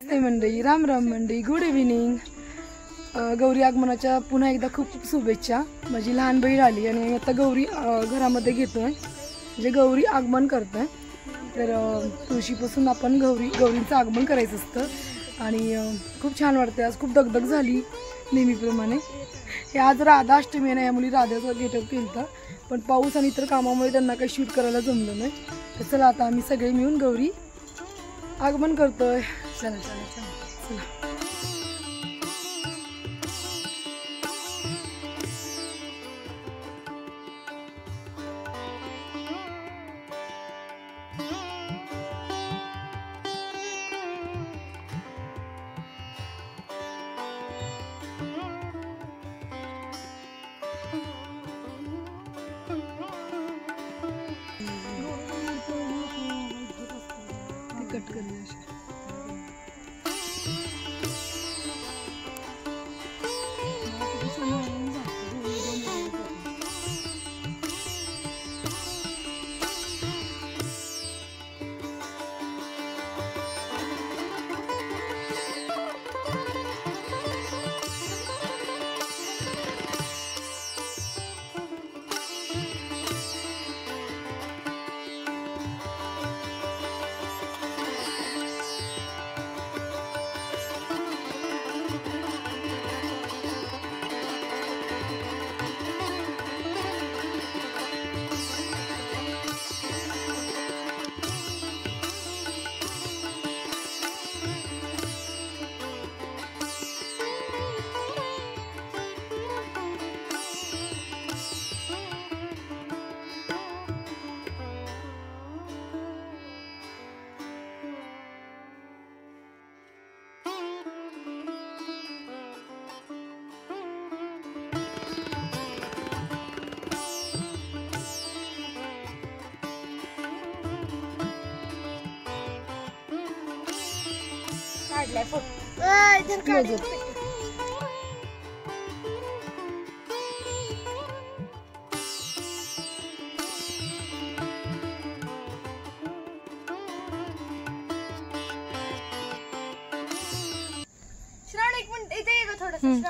मंडळी, राम राम मंडळी, good evening. Gauri आगमनाच्या पुन्हा एकदा खूप खूप शुभेच्छा. माझी लहान बहीण आली आणि आता गौरी घरामध्ये घेतोय, म्हणजे गौरी आगमन करतोय. तर तुळशीपासून आपण गौरींचं आगमन करायचं असतं आणि खूप छान वाटतं. आज खूप दगदग झाली नेहमीप्रमाणे. हे आज राधा अष्टमी आहे, या मुली राधाचा गेटअप केलं, पण पाऊस आणि इतर कामामुळे त्यांना काही शूट करायला जमलं नाही. तर चला आता आम्ही सगळे मिळून गौरी आगमन करतोय. चला चला चला चला. कट करूया.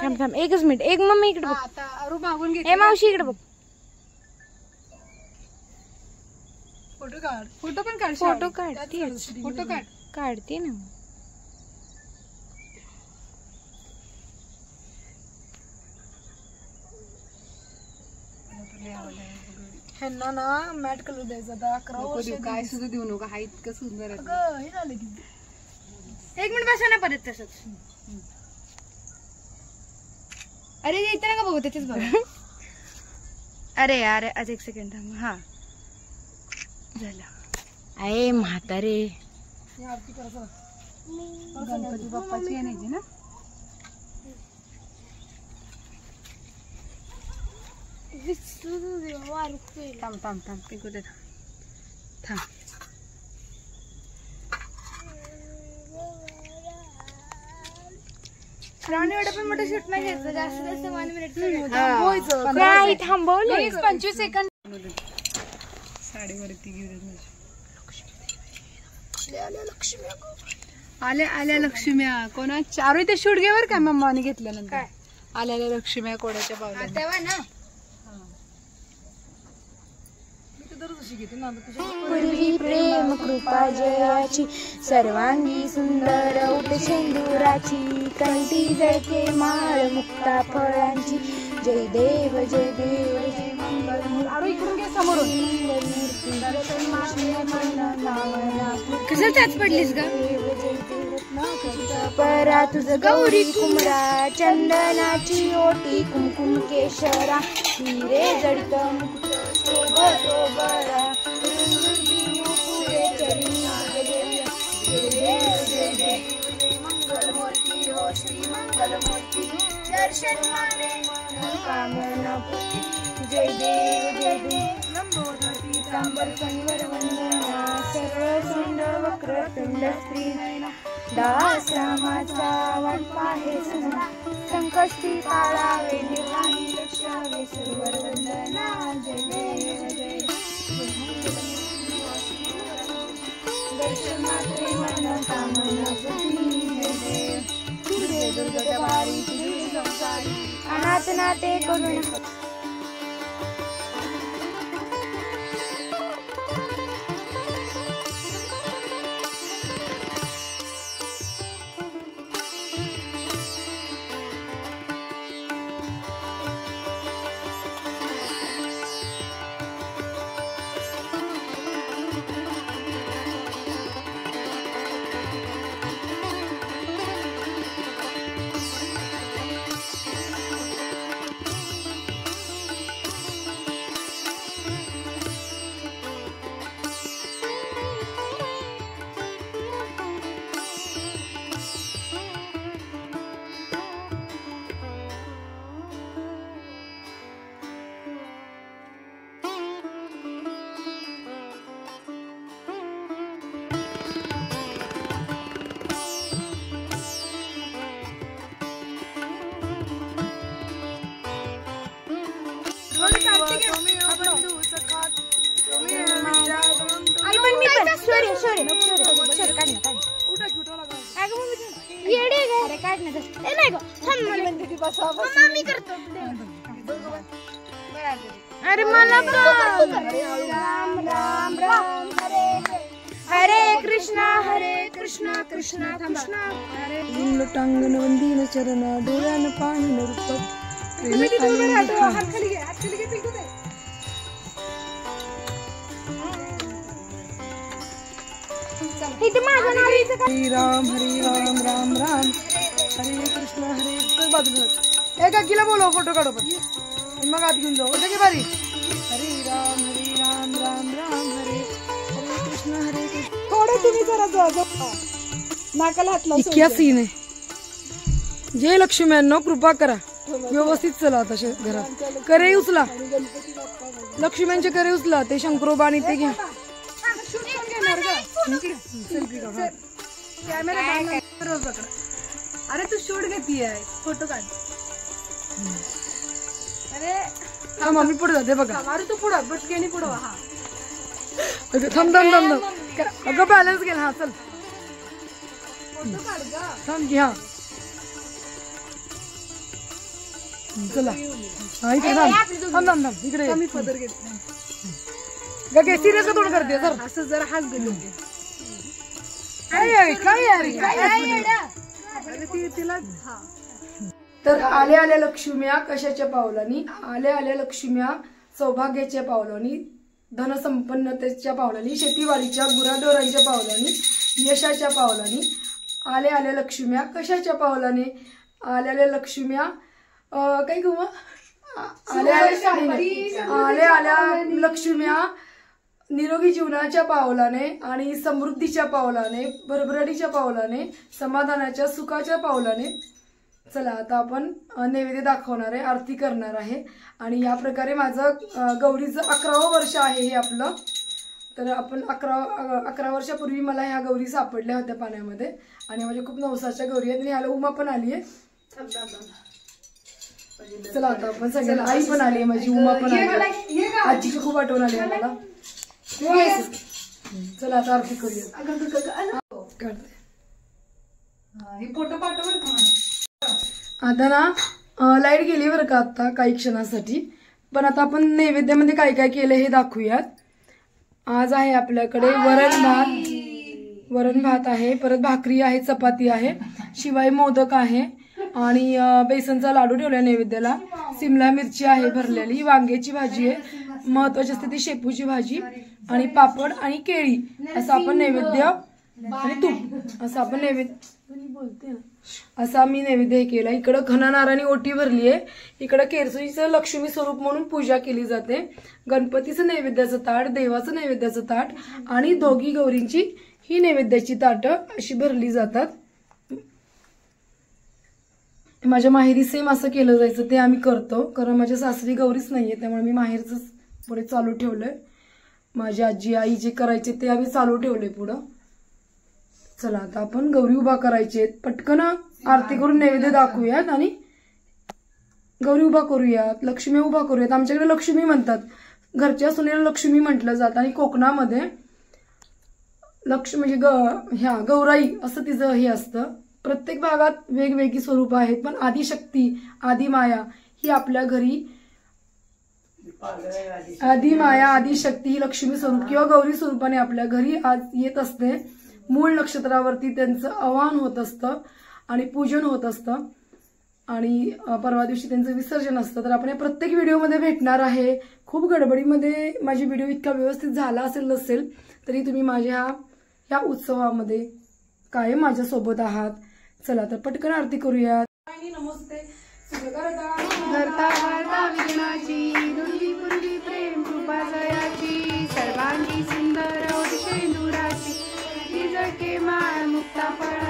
थांब थांब एकच मिनिट. एक मम्मी इकडे बघ. ए मावशी इकडे बघ. फोटो काढ. फोटो पण काढ. फोटो काढते. फोटो काढते ना. ह्यांना ना मॅट कलर द्यायचा होता. 11 वर्ष काय सुद्धा देऊ नका. हा इतकं सुंदर आहे. हे झालं की एक मिनिट बसा ना परत तसंच. अरे इथं नका बघू, त्याच्याच बघा. अरे यार आज एक सेकंड थांब. हा झालं. अरे म्हातारे गणपती बाप्पाची आणायची ना. थांब थांब थांब ते कुठे थांब. एवढं पण मोठं शूट नाही घ्यायचं. जास्त जास्त 1 मिनिट थांबवलं. 25 सेकंड. साडीवरती घेऊन आल्या लक्ष्म्या कोणा चारू ते शूट घेवर काय मम्माने घेतल्यानंतर आल्या लक्ष्म्या कोणाच्या पावल्या तेव्हा ना. पूर्वी प्रेम कृपा जयाची सर्वांगी सुंदर उठ शेंदुराची कंठी जळके माळ मुक्ता फळांची. जय देव जय देव जय मंगल समोरून कसं त्याच पडलीस ग. परा तुझ गौरी कुमरा चंदनाची ओटी कुमकुम केशरा हिरे जडित मुक्त शोभरा पुढे चरणी मंगलमूर्ती हो श्री मंगलमूर्ती दर्शन माने मनोकामना पूर्ती. जय देव जय देव लंबोदर पीतांबर कणिवर वंदना सर्व सुंद वक्रतुंड स्त्री नयना दास रामाचा वाटपा हे सुना संकष्टी पाळावे निर्वाणी रक्षावे सुरवर वंदना. जय देव जय दर्शन मात्रे मनोकामना पूर्ती. प्रार्थना ते करून अरे मला राम राम राम हरे कृष्णा कृष्णा कृष्णा हरे टांगण वंदीन चरणा डोळ्यानं पाणी रूपक हरे राम राम राम हरे कृष्णा हरे बाजूला एका किला बोलव फोटो काढो पण मग आत घेऊन जाऊ होते की बारी हरे राम राम राम हरे कृष्णा हरे कृष्ण थोडं तुम्ही जरा नाकाला हात लावून इतक्या सीन आहे जय लक्ष्म्यांनो कृपा करा व्यवस्थित चला तसे घरात करे उचला लक्ष्म्यांचे करे उचला ते शंकरोबा आणि ते घ्या अरे तू शूट घेती आहे फोटो काढ अरे हा मम्मी पुढे जाते बघा मारू तू पुढं बटक्याने पुढं हा थांब अगं बॅलन्स गेला हा चल फोटो काढ ग थांब घ्या चला हा इकडे थांब इकडे मी पदर घेते गे सिरियस का तोंड करते सर असं जरा हाच गेलो तिला तर आल्या आल्या लक्ष्म्या कशाच्या पावलानी आल्या आल्या लक्ष्म्या सौभाग्याच्या पावलानी धनसंपन्नतेच्या पावलानी शेतीवाडीच्या गुराढोरांच्या पावलानी यशाच्या पावलानी आल्या आल्या लक्ष्म्या कशाच्या पावलाने आल्या आल्या लक्ष्म्या काही गो आल्या आल्या लक्ष्म्या निरोगी जीवनाच्या पावलाने आणि समृद्धीच्या पावलाने भरभराटीच्या पावलाने समाधानाच्या सुखाच्या पावलाने चला आता आपण नैवेद्य दाखवणार आहे आरती करणार आहे आणि या प्रकारे माझं गौरीचं 11वं वर्ष आहे हे आपलं तर आपण 11 वर्षापूर्वी मला ह्या गौरी सापडल्या होत्या पाण्यामध्ये आणि माझ्या खूप नवसाच्या गौरी आहेत आणि ह्याला उमा पण आली आहे चला आता आपण सगळ्यांना आई पण आली आहे माझी उमा पण आली आजीची खूप आठवण आली आहे मला चला आता आरती करूया फोटो पाठव आता ना लाईट गेली बरं का आता काही क्षणासाठी पण आता आपण नैवेद्यामध्ये काय काय केलं हे दाखवूयात आज आहे आपल्याकडे वरण भात आहे परत भाकरी आहे चपाती आहे शिवाय मोदक आहे आणि बेसनचा लाडू ठेवलाय नैवेद्याला सिमला मिरची आहे भरलेली वांग्याची भाजी आहे महत्वाची असते ती शेपूची भाजी आणि पापड आणि केळी असं आपण नैवेद्य आणि तूप असं आपण नैवेद्य बोलते ना असा मी नैवेद्य केला इकडं खणानाराने ओटी भरली आहे इकडं केरसुईचं लक्ष्मी स्वरूप म्हणून पूजा केली जाते गणपतीचं नैवेद्याचं ताट देवाचं नैवेद्याचं ताट आणि दोघी गौरींची ही नैवेद्याची ताटं अशी भरली जातात माझ्या माहेरी सेम असं केलं जायचं ते आम्ही करतो कारण माझ्या सासरी गौरीच नाहीये त्यामुळे मी माहेरच पुढे चालू ठेवलंय माझी आजी आई जे करायचे ते आम्ही चालू ठेवले पुढं चला आता आपण गौरी उभा करायचे पटकन आरती करून नैवेद्य दाखवूयात आणि गौरी उभा करूयात लक्ष्मी उभा करूयात आमच्याकडे लक्ष्मी म्हणतात घरच्या सुनेला लक्ष्मी म्हटलं जातं आणि कोकणामध्ये लक्ष्मी म्हणजे गौराई असं तिचं हे असतं प्रत्येक भागात वेगवेगळी स्वरूप आहेत पण आदिशक्ती आदिमाया ही आपल्या घरी आदी माया आदी शक्ती ही लक्ष्मी स्वरूप किंवा गौरी स्वरूपाने आपल्या घरी आज येत असते. मूळ नक्षत्रावरती त्यांचं आवाहन होत असतं आणि पूजन होत असतं आणि परवा दिवशी त्यांचं विसर्जन असतं. तर आपण या प्रत्येक व्हिडिओमध्ये भेटणार आहे. खूप गडबडीमध्ये माझी व्हिडिओ इतका व्यवस्थित झाला असेल नसेल तरी तुम्ही माझ्या ह्या उत्सवामध्ये कायम माझ्यासोबत आहात. चला तर पटकन आरती करूया. नमस्ते धरता वार्ता विघ्नाची दुर्वी पूर्वी प्रेम कृपा जयाची सर्वांगी सुंदर शेंदुराची निजके माळ मुक्ता फळ